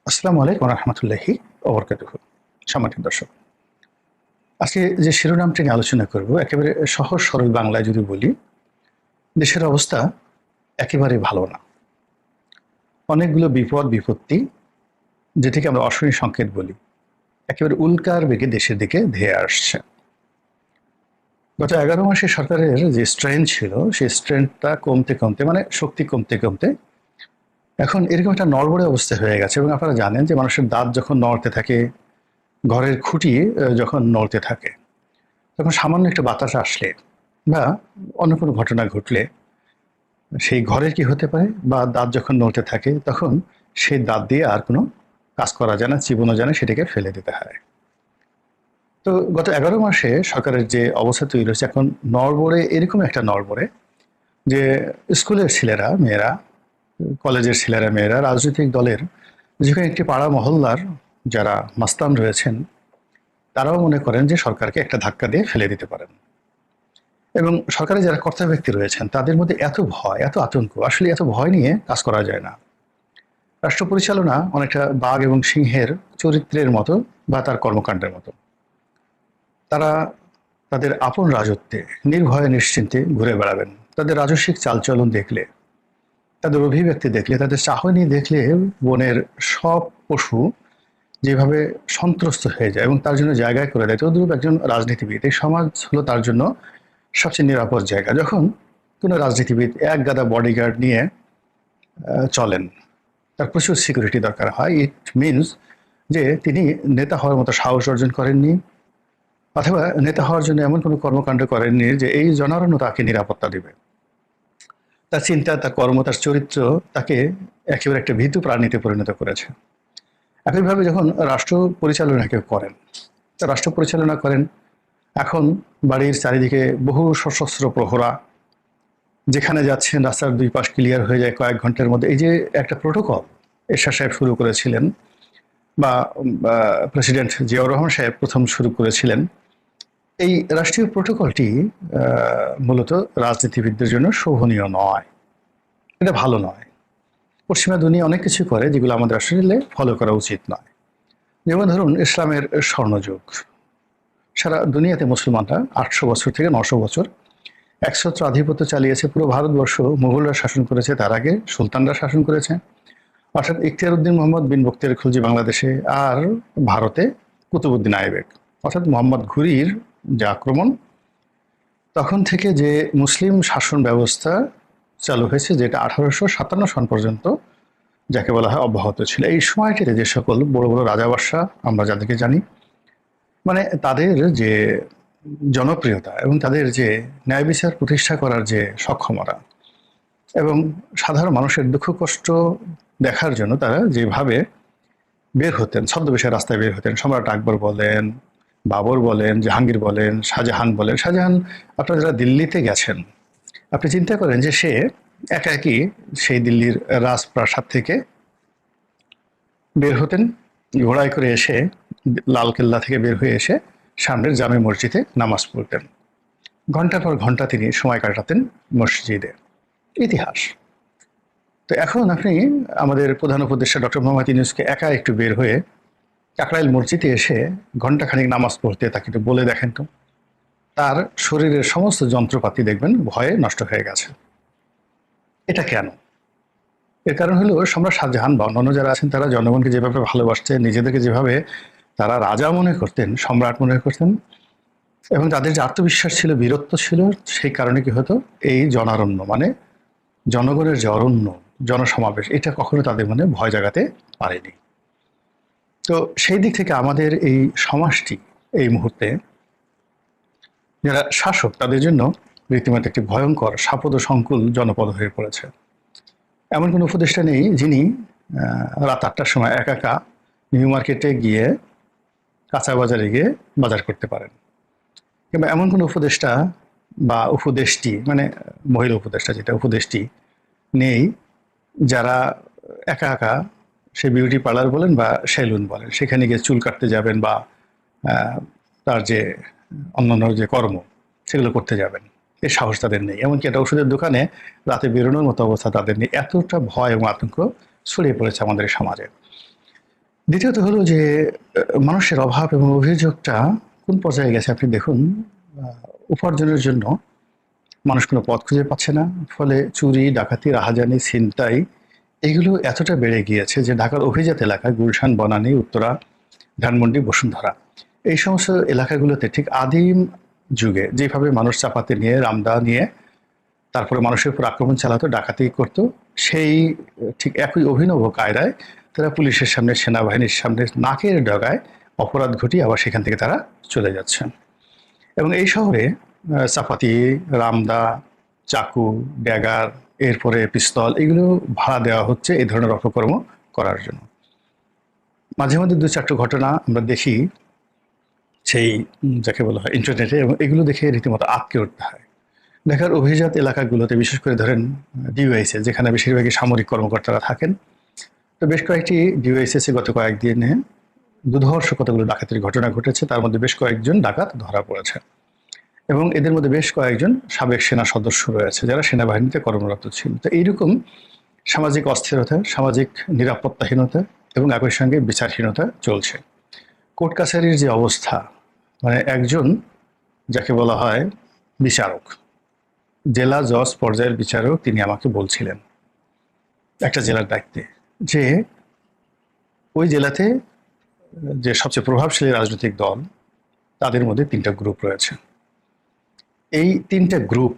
আসসালামু আলাইকুম রহমতুল্লাহি ওবরকাতুহু। সম্মানিত দর্শক, আজকে যে শিরোনামটি নিয়ে আলোচনা করব একেবারে সহজ সরল বাংলায় যদি বলি, দেশের অবস্থা একেবারে ভালো না। অনেকগুলো বিপদ বিপত্তি, যেটিকে আমরা অশনি সংকেত বলি, একেবারে উল্কার বেগে দেশের দিকে ধেয়ে আসছে। গত 11 মাসে সরকারের যে স্ট্রেংথ ছিল, সেই স্ট্রেংথটা কমতে কমতে, মানে শক্তি কমতে কমতে এখন এরকম একটা নড়বড়ে অবস্থা হয়ে গেছে। এবং আপনারা জানেন যে মানুষের দাঁত যখন নড়তে থাকে, ঘরের খুঁটি যখন নড়তে থাকে, তখন সামান্য একটা বাতাস আসলে বা অন্য কোনো ঘটনা ঘটলে সেই ঘরের কি হতে পারে, বা দাঁত যখন নড়তে থাকে তখন সেই দাঁত দিয়ে আর কোনো কাজ করা যায় না, চিবোনো যায় না, সেটাকে ফেলে দিতে হয়। তো গত 11 মাসে সরকারের যে অবস্থা তৈরি হয়েছে, এখন নড়বড়ে, এরকম একটা নড়বড়ে যে স্কুলের ছেলেরা মেয়েরা, কলেজের ছেলেরা মেয়েরা, রাজনৈতিক দলের যেখানে একটি পাড়া মহল্লার যারা মাস্তান রয়েছেন, তারাও মনে করেন যে সরকারকে একটা ধাক্কা দিয়ে ফেলে দিতে পারেন। এবং সরকারি যারা কর্তা ব্যক্তি রয়েছেন তাদের মধ্যে এত ভয়, এত আতঙ্ক, আসলে এত ভয় নিয়ে কাজ করা যায় না। রাষ্ট্র পরিচালনা অনেকটা বাঘ এবং সিংহের চরিত্রের মতো বা তার কর্মকাণ্ডের মতো। তারা তাদের আপন রাজত্বে নির্ভয়ে নিশ্চিন্তে ঘুরে বেড়াবেন। তাদের রাজস্বিক চালচলন দেখলে, তাদের অভিব্যক্তি দেখলে, তাদের চাহনি দেখলে বনের সব পশু যেভাবে সন্ত্রস্ত হয়ে যায় এবং তার জন্য জায়গায় করে দেয়, তদ্রূপ একজন রাজনীতিবিদ, এই সমাজ হলো তার জন্য সবচেয়ে নিরাপদ জায়গা। যখন কোনো রাজনীতিবিদ এক গাদা বডিগার্ড নিয়ে চলেন, তার প্রচুর সিকিউরিটি দরকার হয়, ইট মিনস যে তিনি নেতা হওয়ার মতো সাহস অর্জন করেননি, অথবা নেতা হওয়ার জন্য এমন কোনো কর্মকাণ্ড করেননি যে এই জনারণ্য তাকে নিরাপত্তা দেবে। তার চিন্তা, তার কর্ম, তার চরিত্র তাকে একেবারে একটা ভীতু প্রাণীতে পরিণত করেছে। একইভাবে যখন রাষ্ট্র পরিচালনা কেউ করেন, রাষ্ট্র পরিচালনা করেন, এখন বাড়ির চারিদিকে বহু সশস্ত্র প্রহরা, যেখানে যাচ্ছেন রাস্তার দুই পাশ ক্লিয়ার হয়ে যায় কয়েক ঘন্টার মধ্যে। এই যে একটা প্রোটোকল এরশাদ সাহেব শুরু করেছিলেন, বা প্রেসিডেন্ট জিয়াউর রহমান সাহেব প্রথম শুরু করেছিলেন, এই রাষ্ট্রীয় প্রোটোকলটি মূলত রাজনীতিবিদদের জন্য শোভনীয় নয়, এটা ভালো নয়। পশ্চিমা দুনিয়া অনেক কিছু করে যেগুলো আমাদের আসলে ফলো করা উচিত নয়। যেমন ধরুন ইসলামের স্বর্ণযুগ, সারা দুনিয়াতে মুসলমানরা 800 বছর থেকে 900 বছর একছত্র আধিপত্য চালিয়েছে। পুরো ভারতবর্ষ মুঘলরা শাসন করেছে, তার আগে সুলতানরা শাসন করেছে, অর্থাৎ ইখতিয়ার উদ্দিন মোহাম্মদ বিন বখতিয়ার খলজি বাংলাদেশে, আর ভারতে কুতুবুদ্দিন আইবেক, অর্থাৎ মোহাম্মদ ঘুরির যে আক্রমণ, তখন থেকে যে মুসলিম শাসন ব্যবস্থা চালু হয়েছে, যেটা 1857 সন পর্যন্ত যাকে বলা হয় অব্যাহত ছিল। এই সময়টিতে যে সকল বড় বড় রাজা বাদশাহ আমরা যাদেরকে জানি, মানে তাদের যে জনপ্রিয়তা এবং তাদের যে ন্যায় বিচার প্রতিষ্ঠা করার যে সক্ষমতা এবং সাধারণ মানুষের দুঃখ কষ্ট দেখার জন্য তারা যেভাবে বের হতেন, ছদ্মবেশে রাস্তায় বের হতেন, সম্রাট আকবর বলেন, বাবর বলেন, জাহাঙ্গীর বলেন, শাহজাহান বলেন। শাহজাহান, আপনারা যারা দিল্লিতে গেছেন, আপনি চিন্তা করেন যে সে একা একই সেই দিল্লির রাজপ্রাসাদ থেকে বের হতেন, ঘোড়ায় করে এসে লালকেল্লা থেকে বের হয়ে এসে সামনের জামে মসজিদে নামাজ পড়তেন। ঘন্টার পর ঘন্টা তিনি সময় কাটাতেন মসজিদে। ইতিহাস। তো এখন আপনি আমাদের প্রধান উপদেষ্টা ডক্টর মোহাম্মদ ইউনূসকে একা একটু বের হয়ে কাকরাইল মসজিদে এসে ঘন্টাখানিক নামাজ পড়তে তাকে একটু বলে দেখেন তো, তার শরীরের সমস্ত যন্ত্রপাতি দেখবেন ভয়ে নষ্ট হয়ে গেছে। এটা কেন? এর কারণ হলো সম্রাট শাহজাহান বা অন্যান্য যারা আছেন তারা জনগণকে যেভাবে ভালোবাসতেন, নিজেদেরকে যেভাবে তারা রাজা মনে করতেন, সম্রাট মনে করতেন, এবং তাদের যে আত্মবিশ্বাস ছিল, বীরত্ব ছিল, সেই কারণে কি হতো, এই জনারণ্য মানে জনগণের যে অরণ্য, জনসমাবেশ, এটা কখনো তাদের মনে ভয় জাগাতে পারেনি। তো সেই দিক থেকে আমাদের এই সমাজটি এই মুহূর্তে যারা শাসক তাদের জন্য রীতিমতো একটি ভয়ঙ্কর সাপদ সংকুল জনপদ হয়ে পড়েছে। এমন কোনো উপদেষ্টা নেই যিনি রাত 8টার সময় একা একা নিউ মার্কেটে গিয়ে, কাঁচা বাজারে গিয়ে বাজার করতে পারেন। কিংবা এমন কোনো উপদেষ্টা বা উপদেষ্টি, মানে মহিলা উপদেষ্টা যেটা, উপদেষ্টি নেই যারা একা একা সে বিউটি পার্লার বলেন বা সেলুন বলেন, সেখানে গিয়ে চুল কাটতে যাবেন বা তার যে অন্যান্য যে কর্ম সেগুলো করতে যাবেন, এর সাহস তাদের নেই। এমনকি একটা ওষুধের দোকানে রাতে বেরোনোর মতো অবস্থা তাদের নেই। এতটা ভয় এবং আতঙ্ক ছড়িয়ে পড়েছে আমাদের সমাজে। দ্বিতীয়ত হলো যে মানুষের অভাব এবং অভিযোগটা কোন পর্যায়ে গেছে আপনি দেখুন। উপার্জনের জন্য মানুষ কোনো পথ খুঁজে পাচ্ছে না, ফলে চুরি, ডাকাতি, রাহাজানি, ছিনতাই এগুলো এতটা বেড়ে গিয়েছে যে ঢাকার অভিজাত এলাকায় গুলশান, বনানী, উত্তরা, ধানমন্ডি, বসুন্ধরা এই সমস্ত এলাকাগুলোতে ঠিক আদিম যুগে যেভাবে মানুষ চাপাতে নিয়ে, রামদা নিয়ে তারপরে মানুষের উপর আক্রমণ চালাতো, ডাকাতি করতো, সেই ঠিক একই অভিনব কায়দায় তারা পুলিশের সামনে, সেনাবাহিনীর সামনে নাকের ডগায় অপরাধ ঘটিয়ে আবার সেখান থেকে তারা চলে যাচ্ছেন। এবং এই শহরে চাপাতি, রামদা, চাকু, ড্যাগার, এরপরে পিস্তল এগুলো ভাড়া দেওয়া হচ্ছে এই ধরনের অপকর্ম করার জন্য। মাঝে মধ্যে দু চারটে ঘটনা আমরা দেখি সেই যাকে বলা হয় ইন্টারনেটে, এবং এগুলো দেখে রীতিমতো আঁতকে উঠতে হয়। ঢাকার অভিজাত এলাকাগুলোতে বিশেষ করে ধরেন ডিওয়াইসে, যেখানে বেশিরভাগই সামরিক কর্মকর্তারা থাকেন, তো বেশ কয়েকটি ডিওয়াইসিসে গত কয়েকদিনে দুর্ধর্ষ কতগুলো ডাকাতির ঘটনা ঘটেছে। তার মধ্যে বেশ কয়েকজন ডাকাত ধরা পড়েছে এবং এদের মধ্যে বেশ কয়েকজন সাবেক সেনা সদস্য রয়েছে যারা সেনাবাহিনীতে কর্মরত ছিল। তো এইরকম সামাজিক অস্থিরতা, সামাজিক নিরাপত্তাহীনতা এবং একই সঙ্গে বিচারহীনতা চলছে। কোর্ট কাছারির যে অবস্থা, মানে একজন যাকে বলা হয় বিচারক, জেলা জজ পর্যায়ের বিচারক, তিনি আমাকে বলছিলেন একটা জেলার দায়িত্বে যে ওই জেলাতে যে সবচেয়ে প্রভাবশালী রাজনৈতিক দল, তাদের মধ্যে 3টা গ্রুপ রয়েছে। এই 3টা গ্রুপ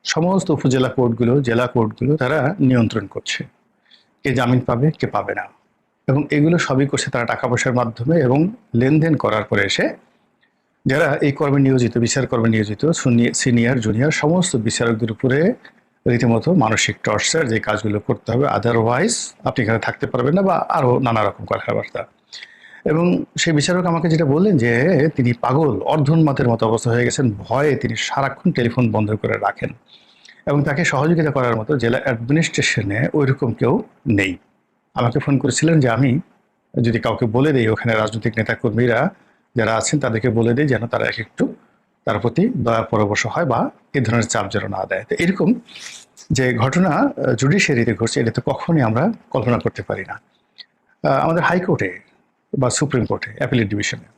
সমস্ত উপজেলা কোর্টগুলো, জেলা কোর্টগুলো তারা নিয়ন্ত্রণ করছে, কে জামিন পাবে, কে পাবে না। এবং এগুলো সবই করছে তারা টাকা পয়সার মাধ্যমে এবং লেনদেন করার পরে এসে যারা এই কর্মে নিয়োজিত, বিচার কর্মে নিয়োজিত সিনিয়র জুনিয়র সমস্ত বিচারকদের উপরে রীতিমতো মানসিক টর্চার, যে কাজগুলো করতে হবে, আদারওয়াইজ আপনি এখানে থাকতে পারবেন না, বা আরও নানা রকম কথাবার্তা। এবং সেই বিচারক আমাকে যেটা বললেন যে তিনি পাগল, অর্ধোন্মাদের মতো অবস্থা হয়ে গেছেন, ভয়ে তিনি সারাক্ষণ টেলিফোন বন্ধ করে রাখেন এবং তাকে সহযোগিতা করার মতো জেলা অ্যাডমিনিস্ট্রেশনে ওইরকম কেউ নেই। আমাকে ফোন করেছিলেন যে আমি যদি কাউকে বলে দিই, ওখানে রাজনৈতিক নেতাকর্মীরা যারা আছেন তাদেরকে বলে দিই যেন তারা একটু তার প্রতি দয়া পরবশ হয় বা এই ধরনের চাপ যেন না দেয়। তো এরকম যে ঘটনা জুডিশিয়ারিতে ঘটছে, এটা তো কখনই আমরা কল্পনা করতে পারি না। আমাদের হাইকোর্টে বা সুপ্রিম কোর্টে, অ্যাপিলেট ডিভিশনে,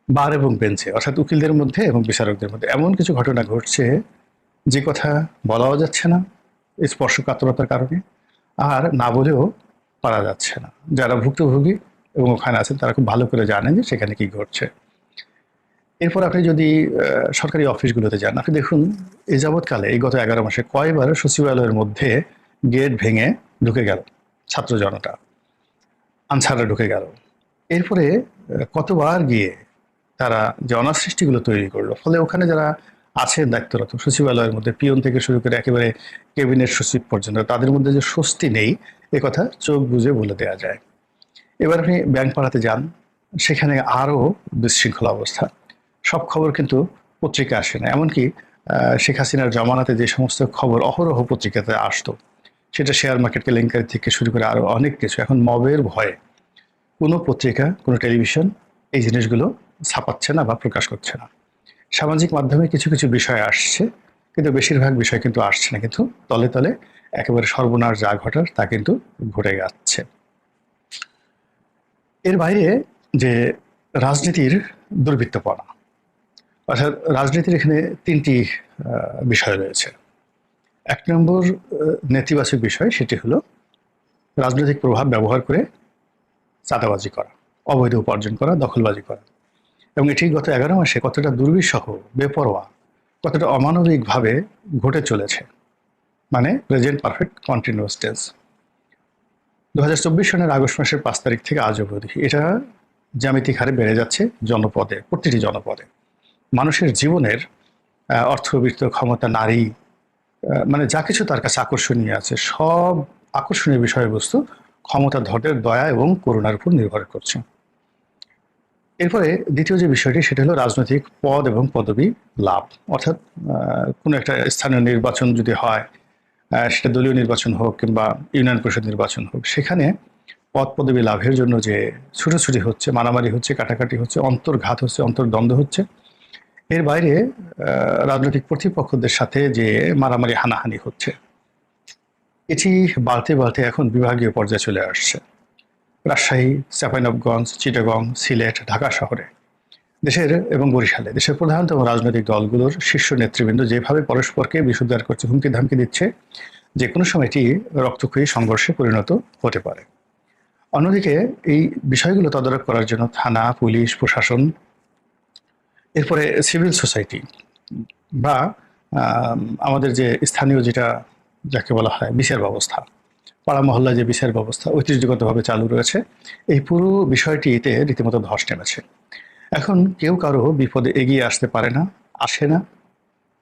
বার এবং বেঞ্চে, অর্থাৎ উকিলদের মধ্যে এবং বিচারকদের মধ্যে এমন কিছু ঘটনা ঘটছে যে কথা বলাও যাচ্ছে না স্পর্শকাতরতার কারণে, আর না বলেও পারা যাচ্ছে না। যারা ভুক্তভোগী এবং ওখানে আছেন তারা খুব ভালো করে জানেন যে সেখানে কি ঘটছে। এরপর আপনি যদি সরকারি অফিসগুলোতে যান, আপনি দেখুন এই যাবৎকালে এই গত 11 মাসে কয়বার সচিবালয়ের মধ্যে গেট ভেঙে ঢুকে গেল ছাত্র জনতা, আনসাররা ঢুকে গেল। এরপরে কতবার গিয়ে তারা যে অনাসৃষ্টিগুলো তৈরি করলো, ফলে ওখানে যারা আছেন দায়িত্বরত সচিবালয়ের মধ্যে, পিয়ন থেকে শুরু করে একেবারে ক্যাবিনেট সচিব পর্যন্ত, তাদের মধ্যে যে স্বস্তি নেই এ কথা চোখ বুজে বলে দেওয়া যায়। এবার আপনি ব্যাংক পাড়াতে যান, সেখানে আরও বিশৃঙ্খলা অবস্থা। সব খবর কিন্তু পত্রিকা আসে না। এমনকি শেখ হাসিনার জমানাতে যে সমস্ত খবর অহরহ পত্রিকাতে আসতো, সেটা শেয়ার মার্কেট কেলেঙ্কারি থেকে শুরু করে আরও অনেক কিছু, এখন মবের ভয়ে কোনো পত্রিকা, কোনো টেলিভিশন এই জিনিসগুলো ছাপাচ্ছে না বা প্রকাশ করছে না। সামাজিক মাধ্যমে কিছু কিছু বিষয় আসছে, কিন্তু বেশিরভাগ বিষয় কিন্তু আসছে না, কিন্তু তলে তলে একেবারে সর্বনাশ যা ঘটার তা কিন্তু ঘটে যাচ্ছে। এর বাইরে যে রাজনীতির দুর্বৃত্তপনা, অর্থাৎ রাজনীতির এখানে 3টি বিষয় রয়েছে। 1 নম্বর নেতিবাচক বিষয়, সেটি হলো রাজনৈতিক প্রভাব ব্যবহার করে চাঁদাবাজি করা, অবৈধ উপার্জন করা, দখলবাজি করা। এবং এটি গত 11 মাসে কতটা দুর্বিষহ, বেপরোয়া, কতটা অমানবিকভাবে ঘটে চলেছে, মানে প্রেজেন্ট পারফেক্ট কন্টিনিউয়াস টেন্স। 2024 সনের আগস্ট মাসের 5 তারিখ থেকে আজ অবধি এটা জ্যামিতিক হারে বেড়ে যাচ্ছে জনপদে, প্রতিটি জনপদে। মানুষের জীবনের অর্থবিত্ত, ক্ষমতা, নারী, মানে যা কিছু তার কাছে আকর্ষণীয় আছে, সব আকর্ষণীয় বিষয়বস্তু ক্ষমতাধরের দয়া এবং করুণার উপর নির্ভর করছে। এরপরে দ্বিতীয় যে বিষয়টি, সেটা হলো রাজনৈতিক পদ এবং পদবি লাভ। অর্থাৎ কোনো একটা স্থানীয় নির্বাচন যদি হয়, সেটা দলীয় নির্বাচন হোক কিংবা ইউনিয়ন পরিষদ নির্বাচন হোক, সেখানে পদ পদবি লাভের জন্য যে ছুটোছুটি হচ্ছে, মারামারি হচ্ছে, কাটাকাটি হচ্ছে, অন্তর্ঘাত হচ্ছে, অন্তর্দ্বন্দ্ব হচ্ছে। এর বাইরে রাজনৈতিক প্রতিপক্ষদের সাথে যে মারামারি, হানাহানি হচ্ছে, এটি বাড়তে বাড়তে এখন বিভাগীয় পর্যায়ে চলে আসছে। রাজশাহী, চাঁপাইনবাবগঞ্জ, চিটাগং, সিলেট, ঢাকা শহরে দেশের এবং বরিশালে দেশের প্রধানতম রাজনৈতিক দলগুলোর শীর্ষ নেতৃবৃন্দ যেভাবে পরস্পরকে বিষোদ্গার করছে, হুমকি ধামকি দিচ্ছে, যে কোনো সময় এটি রক্তক্ষয়ী সংঘর্ষে পরিণত হতে পারে। অন্যদিকে এই বিষয়গুলো তদারক করার জন্য থানা, পুলিশ, প্রশাসন, এরপরে সিভিল সোসাইটি বা আমাদের যে স্থানীয় যাকে বলা হয় বিচার ব্যবস্থা, পাড়া মহল্লায় যে বিচার ব্যবস্থা ঐতিহ্যগতভাবে চালু রয়েছে, এই পুরো বিষয়টিতে রীতিমতো ধস নেমেছে। এখন কেউ কারো বিপদে এগিয়ে আসতে পারে না, আসে না,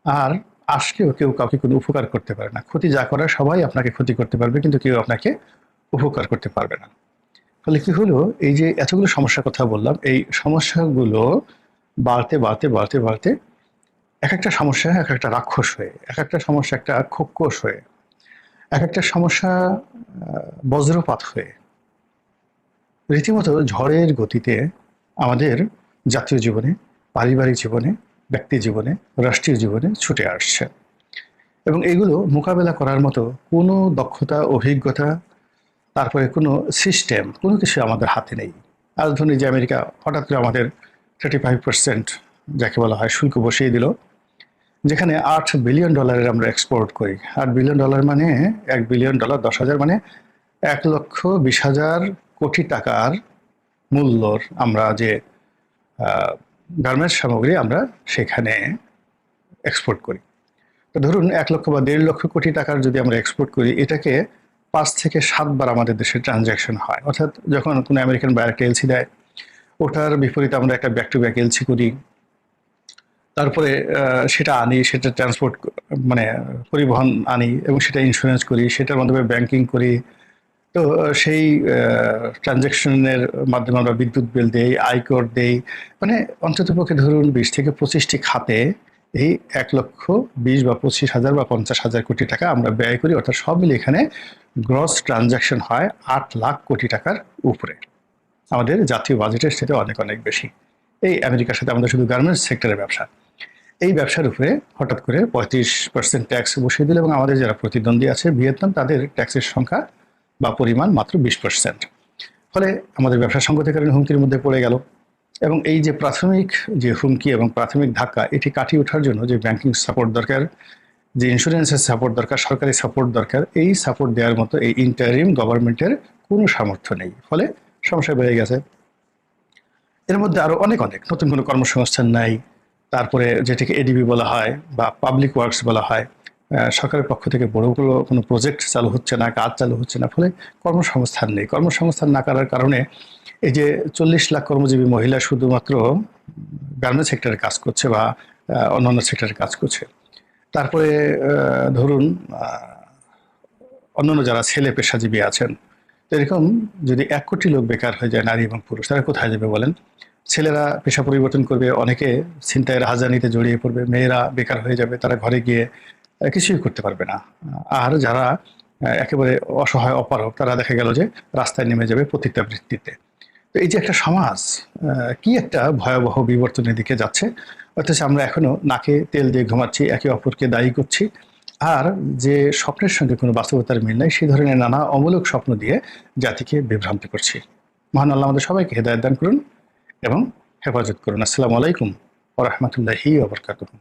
আর আসলেও কেউ কাউকে কোনো উপকার করতে পারে না। ক্ষতি যা করার সবাই আপনাকে ক্ষতি করতে পারবে, কিন্তু কেউ আপনাকে উপকার করতে পারবে না। ফলে কি হলো, এই যে এতগুলো সমস্যার কথা বললাম, এই সমস্যাগুলো বাড়তে বাড়তে বাড়তে বাড়তে এক একটা সমস্যা এক একটা রাক্ষস হয়ে, এক একটা সমস্যা একটা খোক্কস হয়ে, এক একটা সমস্যা বজ্রপাত হয়ে রীতিমতো ঝড়ের গতিতে আমাদের জাতীয় জীবনে, পারিবারিক জীবনে, ব্যক্তি জীবনে, রাষ্ট্রীয় জীবনে ছুটে আসছে। এবং এগুলো মোকাবেলা করার মতো কোনো দক্ষতা, অভিজ্ঞতা, তারপরে কোনো সিস্টেম, কোনো কিছু আমাদের হাতে নেই। আজ ধরুন যে আমেরিকা হঠাৎ করে আমাদের 35% যাকে বলা হয় শুল্ক বসিয়ে দিল, যেখানে $8 বিলিয়ন আমরা এক্সপোর্ট করি। $8 বিলিয়ন মানে $1 বিলিয়ন, 10,000 মানে 1,20,000 কোটি টাকার মূল্যর আমরা যে গার্মেন্টস সামগ্রী আমরা সেখানে এক্সপোর্ট করি। তো ধরুন 1 লক্ষ বা 1.5 লক্ষ কোটি টাকার যদি আমরা এক্সপোর্ট করি, এটাকে 5 থেকে 7 বার আমাদের দেশে ট্রানজ্যাকশন হয়। অর্থাৎ যখন কোনো আমেরিকান বায়ার একটা এলসি দেয়, ওটার বিপরীতে আমরা একটা ব্যাক টু ব্যাক এলসি করি, তারপরে সেটা আনি, সেটা ট্রান্সপোর্ট মানে পরিবহন আনি এবং সেটা ইন্স্যুরেন্স করি, সেটার মাধ্যমে ব্যাংকিং করি। তো সেই ট্রানজ্যাকশনের মাধ্যমে আমরা বিদ্যুৎ বিল দেই, আয়কর দেই, মানে অন্ততপক্ষে ধরুন 20 থেকে 25টি খাতে এই 1,20,000 বা 25,000 বা 50,000 কোটি টাকা আমরা ব্যয় করি। অর্থাৎ সব মিলে এখানে গ্রস ট্রানজ্যাকশন হয় 8 লাখ কোটি টাকার উপরে। আমাদের জাতীয় বাজেটের সাথে অনেক অনেক বেশি। এই আমেরিকার সাথে আমাদের শুধু গার্মেন্টস সেক্টরের ব্যবসা, এই ব্যবসার উপরে হঠাৎ করে 35% ট্যাক্স বসিয়ে দিল এবং আমাদের যারা প্রতিদ্বন্দ্বী আছে ভিয়েতনাম, তাদের ট্যাক্সের সংখ্যা বা পরিমাণ মাত্র 20%। ফলে আমাদের ব্যবসা সংগঠনের কারণে হুমকির মধ্যে পড়ে গেল। এবং এই যে প্রাথমিক যে হুমকি এবং প্রাথমিক ধাক্কা, এটি কাটিয়ে ওঠার জন্য যে ব্যাংকিং সাপোর্ট দরকার, যে ইন্স্যুরেন্সের সাপোর্ট দরকার, সরকারি সাপোর্ট দরকার, এই সাপোর্ট দেওয়ার মতো এই ইন্টারিম গভর্নমেন্টের কোনো সামর্থ্য নেই। ফলে সমস্যা বেড়ে গেছে। এর মধ্যে আরও অনেক অনেক নতুন কোনো কর্মসংস্থান নাই। তারপরে যেটাকে এডিবি বলা হয় বা পাবলিক ওয়ার্কস বলা হয়, সরকারের পক্ষ থেকে বড় কোনো প্রজেক্ট চালু হচ্ছে না, কাজ চালু হচ্ছে না। ফলে কর্মসংস্থান নেই। কর্মসংস্থান না করার কারণে এই যে 40 লাখ কর্মজীবী মহিলা শুধুমাত্র গার্মেন্টস সেক্টরে কাজ করছে বা অন্যান্য সেক্টরে কাজ করছে। তারপরে ধরুন অন্যান্য যারা ছেলে পেশাজীবী আছেন, তো এরকম যদি 1 কোটি লোক বেকার হয়ে যায়, নারী এবং পুরুষ, তারা কোথায় যাবে বলেন? ছেলেরা পেশা পরিবর্তন করবে, অনেকে ছিনতাইয়ের হাজানিতে জড়িয়ে পড়বে, মেয়েরা বেকার হয়ে যাবে, তারা ঘরে গিয়ে কিছুই করতে পারবে না। আর যারা একেবারে অসহায় অপারক, তারা দেখা গেল যে রাস্তায় নেমে যাবে পতিতাবৃত্তিতে। তো এই যে একটা সমাজ কি একটা ভয়াবহ বিবর্তনের দিকে যাচ্ছে, অথচ আমরা এখনো নাকে তেল দিয়ে ঘুমাচ্ছি, একে অপরকে দায়ী করছি, আর যে স্বপ্নের সঙ্গে কোনো বাস্তবতার মিল নাই, সেই ধরনের নানা অমূলক স্বপ্ন দিয়ে জাতিকে বিভ্রান্ত করছি। মহান আল্লাহ আমাদের সবাইকে হেদায়েত দান করুন এবং হেফাজত করুন। আসসালামু আলাইকুম ওয়া রাহমাতুল্লাহি ওয়া বারাকাতুহু।